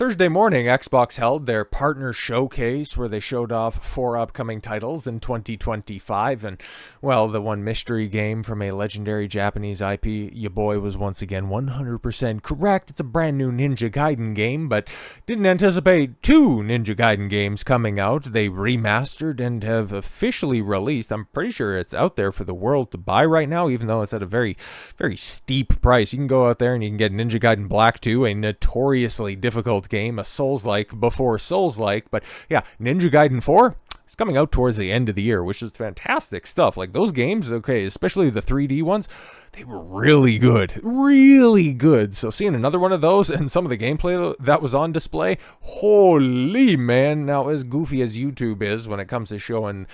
Thursday morning, Xbox held their partner showcase where they showed off 4 upcoming titles in 2025, and, well, the one mystery game from a legendary Japanese IP, ya boy was once again 100% correct. It's a brand new Ninja Gaiden game, but didn't anticipate 2 Ninja Gaiden games coming out. They remastered and have officially released. I'm pretty sure it's out there for the world to buy right now, even though it's at a very, very steep price. You can go out there and you can get Ninja Gaiden Black 2, a notoriously difficult game, a Soulslike before Soulslike, but yeah, Ninja Gaiden 4 is coming out towards the end of the year, which is fantastic stuff. Like those games, okay, especially the 3D ones, they were really good, really good. So seeing another one of those and some of the gameplay that was on display, holy man. Now, as goofy as YouTube is when it comes to showing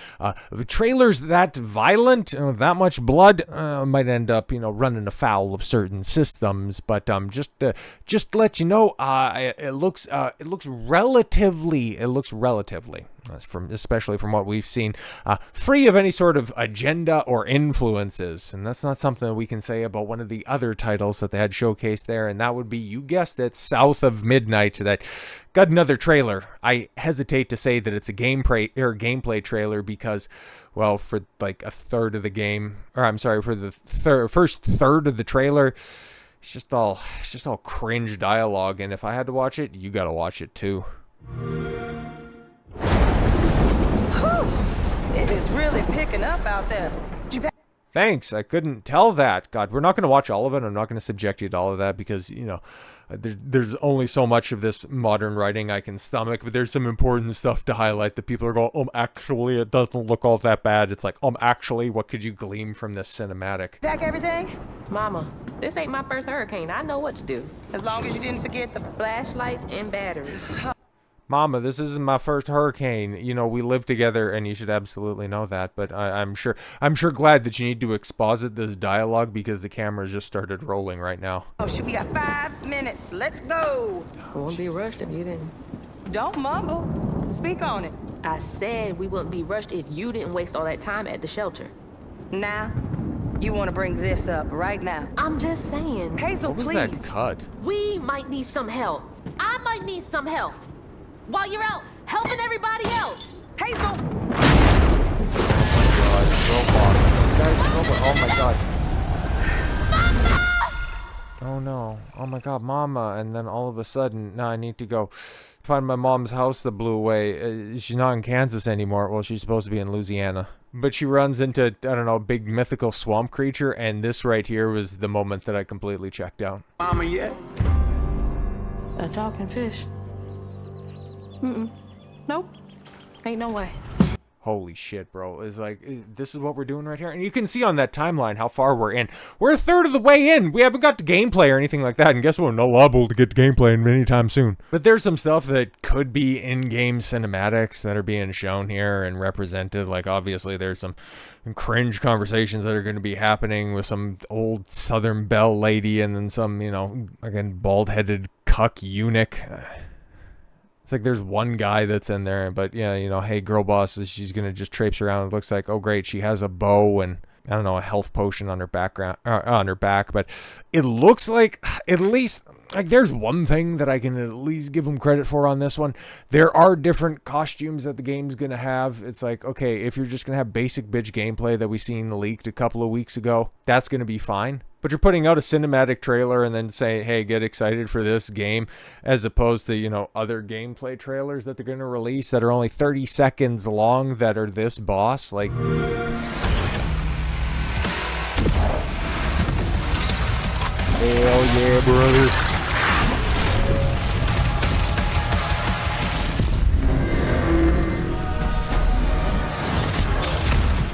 trailers that violent, that much blood, might end up, running afoul of certain systems. But just to let you know, it looks relatively, especially from what we've seen, free of any sort of agenda or influences. And that's not something that we can say about one of the other titles that they had showcased there, and that would be, you guessed it, South of Midnight, that got another trailer. I hesitate to say that it's a gameplay trailer because, well, for like a third of the game, or I'm sorry, for the first third of the trailer, it's just all cringe dialogue, and if I had to watch it, you gotta watch it too. It is really picking up out there. Thanks, I couldn't tell that. God, we're not going to watch all of it. I'm not going to subject you to all of that because, there's only so much of this modern writing I can stomach, but there's some important stuff to highlight that people are going, actually, it doesn't look all that bad. It's like, actually, what could you glean from this cinematic? Back everything? Mama, this ain't my first hurricane. I know what to do. As long as you didn't forget the Flashlights and batteries. Mama, this isn't my first hurricane. We live together, and you should absolutely know that. But I'm sure glad that you need to exposit this dialogue because the camera just started rolling right now. Oh, should we got 5 minutes? Let's go. I wouldn't be rushed if you didn't. Don't mumble. Speak on it. I said we wouldn't be rushed if you didn't waste all that time at the shelter. Now, you want to bring this up right now? I'm just saying. Hazel, What was please. that cut? We might need some help. I might need some help. While you're out helping everybody else. Hazel! Oh my god. Oh no. Oh my god, Mama. And then all of a sudden, now I need to go find my mom's house that blew away. She's not in Kansas anymore. Well, she's supposed to be in Louisiana. But she runs into, I don't know, a big mythical swamp creature, and this right here was the moment that I completely checked out. Mama yet? A talking fish. Nope. Ain't no way. Holy shit, bro. It's like, this is what we're doing right here. And you can see on that timeline how far we're in. We're a third of the way in. We haven't got to gameplay or anything like that. And guess what? We're not liable to get to gameplay anytime soon. But there's some stuff that could be in-game cinematics that are being shown here and represented. Like, obviously, there's some cringe conversations that are going to be happening with some old Southern Belle lady and then some, again, bald-headed cuck eunuch. It's like there's one guy that's in there, but yeah, hey, girl boss, she's gonna just traipse around. It looks like, oh great, she has a bow and I don't know, a health potion on her on her back. But it looks like at least like there's one thing that I can at least give them credit for on this one. There are different costumes that the game's gonna have. It's like, okay, if you're just gonna have basic bitch gameplay that we seen leaked a couple of weeks ago, that's gonna be fine. But you're putting out a cinematic trailer and then saying, hey, get excited for this game, as opposed to, other gameplay trailers that they're going to release that are only 30 seconds long that are this boss. Like, hell yeah, brother.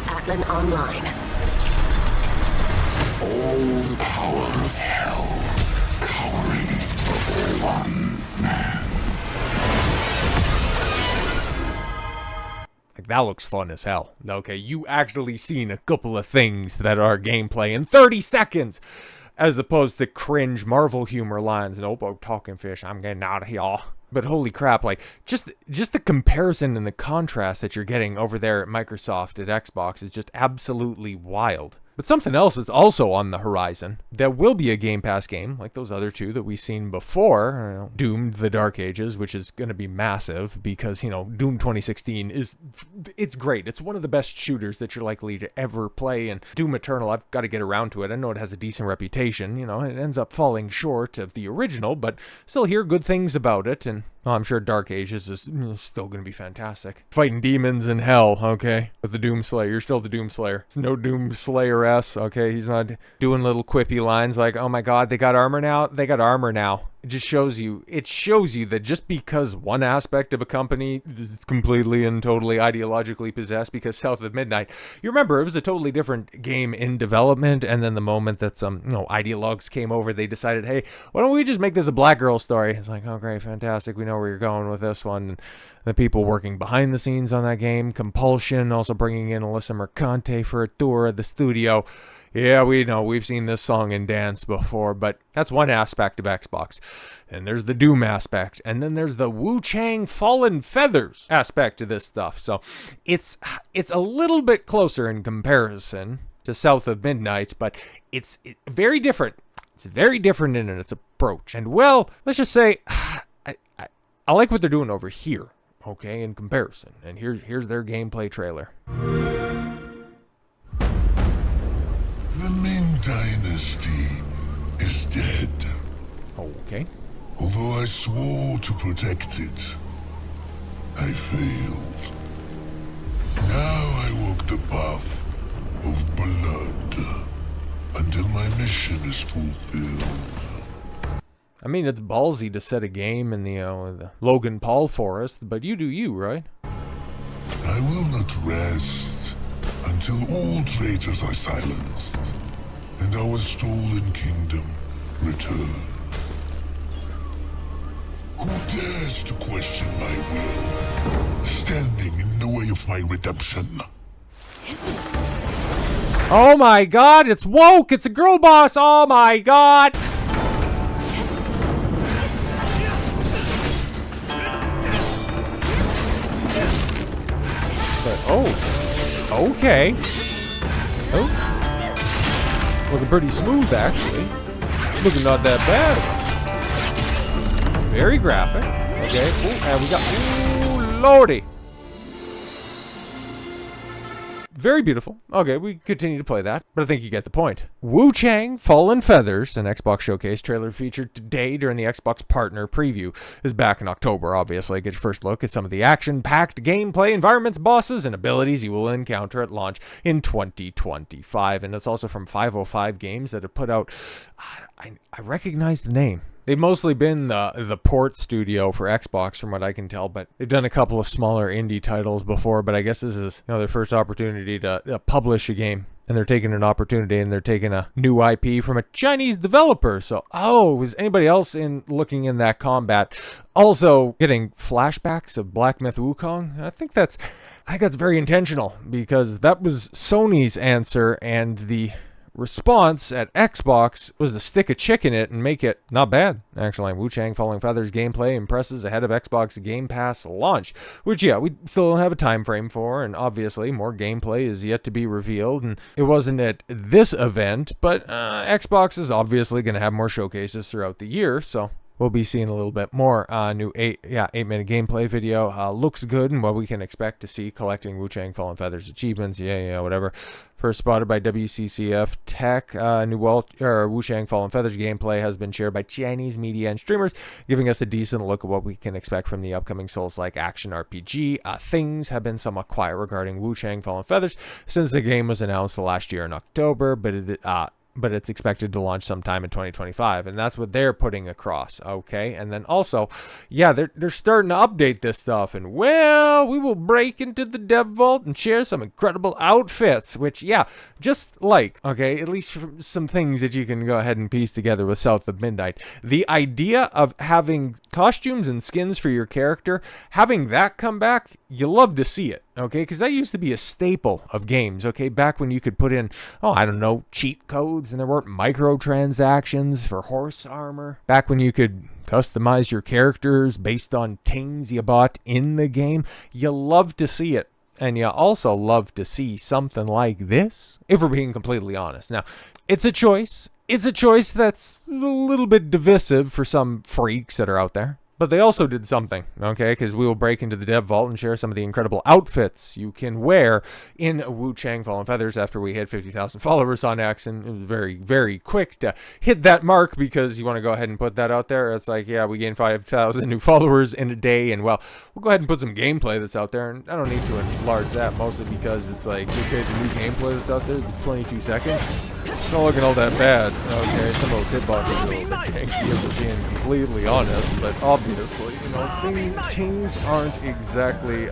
Atlan online. All the power of hell cowering before one man. Like, that looks fun as hell. Okay, you actually seen a couple of things that are gameplay in 30 seconds, as opposed to cringe Marvel humor lines. Nope, I'm talking fish, I'm getting out of here. But holy crap, like, just the comparison and the contrast that you're getting over there at Microsoft, at Xbox, is just absolutely wild. But something else is also on the horizon. There will be a Game Pass game, like those other two that we've seen before. You know, Doom: The Dark Ages, which is going to be massive because, Doom 2016 it's great. It's one of the best shooters that you're likely to ever play. And Doom Eternal, I've got to get around to it. I know it has a decent reputation. It ends up falling short of the original, but still hear good things about it. And I'm sure Dark Ages is still going to be fantastic. Fighting demons in hell, okay? With the Doom Slayer. You're still the Doom Slayer. It's no Doom Slayer-S, okay? He's not doing little quippy lines like, oh my god, they got armor now? They got armor now. It just shows you that just because one aspect of a company is completely and totally ideologically possessed, because South of Midnight, you remember, it was a totally different game in development, and then the moment that some, ideologues came over, they decided, hey, why don't we just make this a black girl story? It's like, oh great, fantastic, we know where you're going with this one. And the people working behind the scenes on that game, Compulsion, also bringing in Alyssa Mercante for a tour of the studio. Yeah, we know, we've seen this song and dance before, but that's one aspect of Xbox. And there's the Doom aspect, and then there's the Wuchang Fallen Feathers aspect to this stuff. So it's a little bit closer in comparison to South of Midnight, but it's very different. It's very different in its approach. And well, let's just say, I like what they're doing over here, okay, in comparison. And here's their gameplay trailer. The Ming Dynasty is dead. Okay. Although I swore to protect it, I failed. Now I walk the path of blood until my mission is fulfilled. I mean, it's ballsy to set a game in the Logan Paul forest, but you do you, right? I will not rest until all traitors are silenced and our stolen kingdom returned. Who dares to question my will, standing in the way of my redemption? Oh my god, it's woke! It's a girl boss! Oh my god! Oh, okay. Oh. Looking pretty smooth, actually. Looking not that bad. Very graphic. Okay, ooh, and we got, ooh, lordy. Very beautiful. Okay, we continue to play that, but I think you get the point. Wuchang Fallen Feathers, an Xbox Showcase trailer featured today during the Xbox Partner Preview, is back in October, obviously. Get your first look at some of the action-packed gameplay, environments, bosses, and abilities you will encounter at launch in 2025. And it's also from 505 Games that have put out... I recognize the name. They've mostly been the port studio for Xbox, from what I can tell, but they've done a couple of smaller indie titles before, but I guess this is their first opportunity to publish a game. And they're taking an opportunity, and they're taking a new IP from a Chinese developer. So, was anybody else looking in that combat also getting flashbacks of Black Myth Wukong? I think that's very intentional, because that was Sony's answer, and the response at Xbox was to stick a chick in it and make it not bad. Actually, Wuchang Falling Feathers gameplay impresses ahead of Xbox Game Pass launch, which, yeah, we still don't have a time frame for, and obviously more gameplay is yet to be revealed, and it wasn't at this event, but Xbox is obviously going to have more showcases throughout the year, so we'll be seeing a little bit more new 8-minute gameplay video. Looks good, and what we can expect to see collecting Wuchang Fallen Feathers achievements. Yeah, whatever. First spotted by WCCF Tech, Wuchang Fallen Feathers gameplay has been shared by Chinese media and streamers, giving us a decent look at what we can expect from the upcoming Soulslike action RPG. Things have been somewhat quiet regarding Wuchang Fallen Feathers since the game was announced last year in October, but it's expected to launch sometime in 2025, and that's what they're putting across, okay? And then also, yeah, they're starting to update this stuff, and well, we will break into the dev vault and share some incredible outfits, which, yeah, just like, okay, at least some things that you can go ahead and piece together with South of Midnight. The idea of having costumes and skins for your character, having that come back, you love to see it. Okay, because that used to be a staple of games, okay, back when you could put in, cheat codes, and there weren't microtransactions for horse armor, back when you could customize your characters based on things you bought in the game. You love to see it. And you also love to see something like this, if we're being completely honest. Now, it's a choice. It's a choice that's a little bit divisive for some freaks that are out there. But they also did something, okay? Because we will break into the dev vault and share some of the incredible outfits you can wear in Wuchang Fallen Feathers after we hit 50,000 followers on X. And it was very, very quick to hit that mark because you want to go ahead and put that out there. It's like, yeah, we gained 5,000 new followers in a day. And, well, we'll go ahead and put some gameplay that's out there. And I don't need to enlarge that, mostly because it's like, okay, the new gameplay that's out there is 22 seconds. It's not looking all that bad. Okay, some of those hitboxes are a little bit janky, if we're being completely honest, but obviously, you know, things aren't exactly,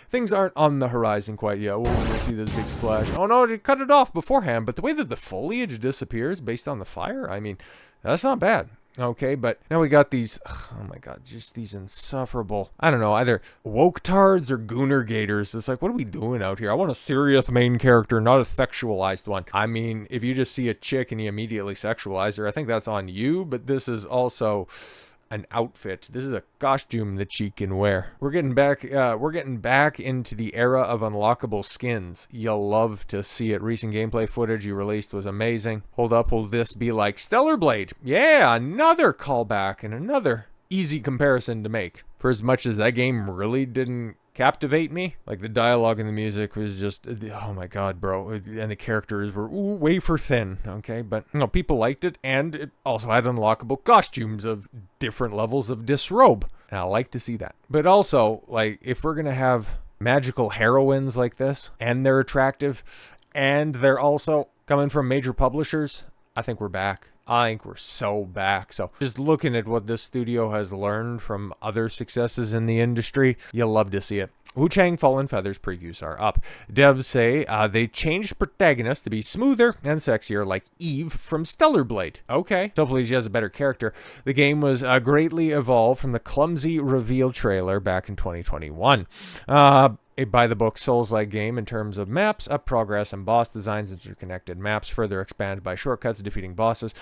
things aren't on the horizon quite yet. We'll see this big splash. Oh no, it cut it off beforehand, but the way that the foliage disappears based on the fire, I mean, that's not bad. Okay, but now we got these, oh my god, just these insufferable, I don't know, either woke tards or gooner gators. It's like, what are we doing out here? I want a serious main character, not a sexualized one. I mean, if you just see a chick and you immediately sexualize her, I think that's on you, but this is also an outfit. This is a costume that she can wear. We're getting back into the era of unlockable skins. You'll love to see it. Recent gameplay footage you released was amazing. Hold up, will this be like Stellar Blade? Yeah, another callback and another easy comparison to make. For as much as that game really didn't captivate me, like the dialogue and the music was just, oh my god, bro, and the characters were wafer thin, okay, but you know, people liked it, and it also had unlockable costumes of different levels of disrobe, and I like to see that. But also, like, if we're gonna have magical heroines like this, and they're attractive, and they're also coming from major publishers, I think we're back. I think we're so back. So just looking at what this studio has learned from other successes in the industry, you'll love to see it. Wuchang Fallen Feathers previews are up. Devs say they changed protagonist to be smoother and sexier like Eve from Stellar Blade. Okay, hopefully she has a better character. The game was greatly evolved from the clumsy reveal trailer back in 2021. A by-the-book Souls-like game in terms of maps, progress, and boss designs. Interconnected maps further expanded by shortcuts, defeating bosses.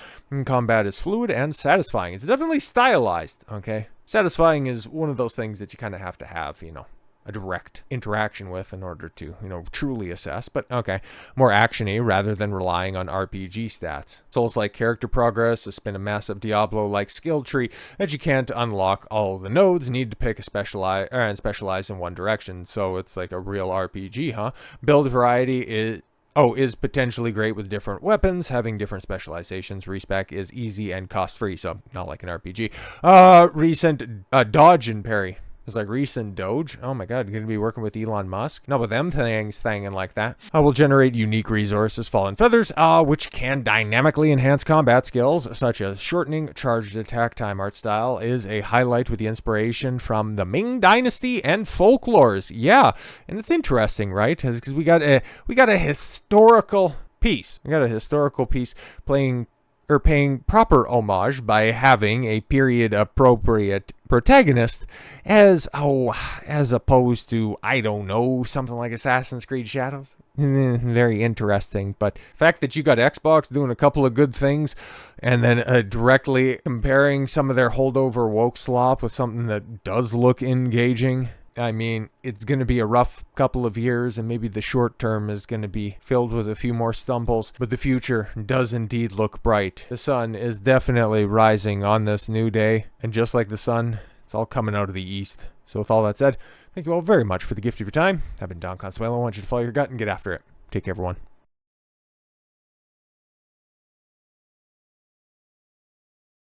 Combat is fluid and satisfying. It's definitely stylized, okay? Satisfying is one of those things that you kind of have, you know, a direct interaction with in order to, you know, truly assess. But okay, more actiony rather than relying on RPG stats. Souls-like character progress has been a massive Diablo-like skill tree that you can't unlock all the nodes. Need to pick a specialize in one direction. So it's like a real RPG, huh? Build variety is potentially great with different weapons, having different specializations. Respec is easy and cost-free, so not like an RPG. Recent dodge and parry. It's like recent Doge. Oh my god, you're going to be working with Elon Musk? Not with them things thanging like that. Will generate unique resources, Fallen Feathers, which can dynamically enhance combat skills, such as shortening charged attack time. Art style is a highlight with the inspiration from the Ming Dynasty and folklores. Yeah, and it's interesting, right? Because we got a historical piece. We got a historical piece paying proper homage by having a period appropriate protagonist as opposed to, I don't know, something like Assassin's Creed Shadows. Very interesting. But the fact that you got Xbox doing a couple of good things and then directly comparing some of their holdover woke slop with something that does look engaging, I mean, it's going to be a rough couple of years, and maybe the short term is going to be filled with a few more stumbles, but the future does indeed look bright. The sun is definitely rising on this new day, and just like the sun, it's all coming out of the east. So with all that said, thank you all very much for the gift of your time. I've been Don Consuelo. I want you to follow your gut and get after it. Take care, everyone.